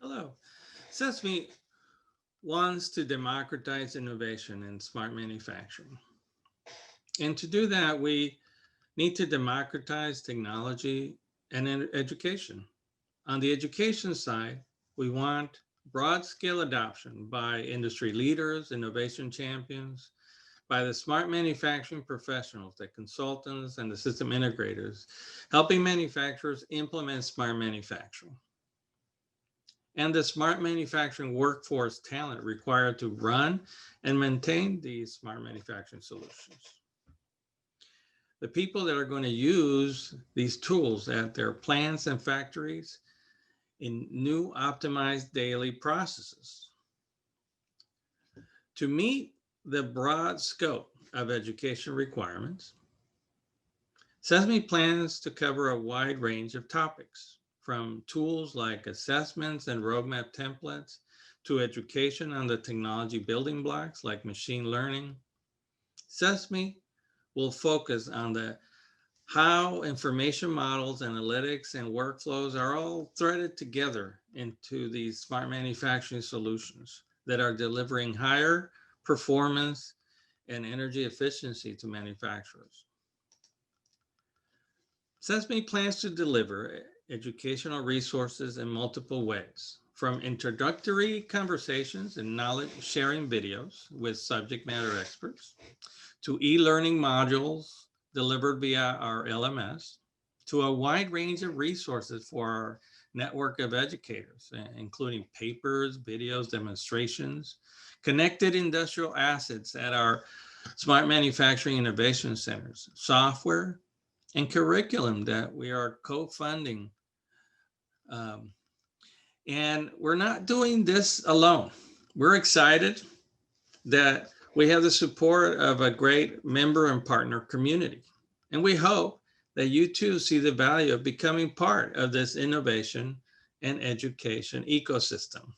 Hello. CESMII wants to democratize innovation in smart manufacturing. And to do that, we need to democratize technology and education. On the education side, we want broad scale adoption by industry leaders, innovation champions, by the smart manufacturing professionals, the consultants, and the system integrators, helping manufacturers implement smart manufacturing, and the smart manufacturing workforce talent required to run and maintain these smart manufacturing solutions. The people that are going to use these tools at their plants and factories in new optimized daily processes. To meet the broad scope of education requirements, CESMII plans to cover a wide range of topics, from tools like assessments and roadmap templates to education on the technology building blocks like machine learning. CESMII will focus on the how information models, analytics, and workflows are all threaded together into these smart manufacturing solutions that are delivering higher performance and energy efficiency to manufacturers. CESMII plans to deliver educational resources in multiple ways, from introductory conversations and knowledge sharing videos with subject matter experts, to e-learning modules delivered via our LMS, to a wide range of resources for our network of educators, including papers, videos, demonstrations, connected industrial assets at our smart manufacturing innovation centers, software, and curriculum that we are co-funding. Um, and we're not doing this alone. We're excited that we have the support of a great member and partner community. And we hope that you too see the value of becoming part of this innovation and education ecosystem.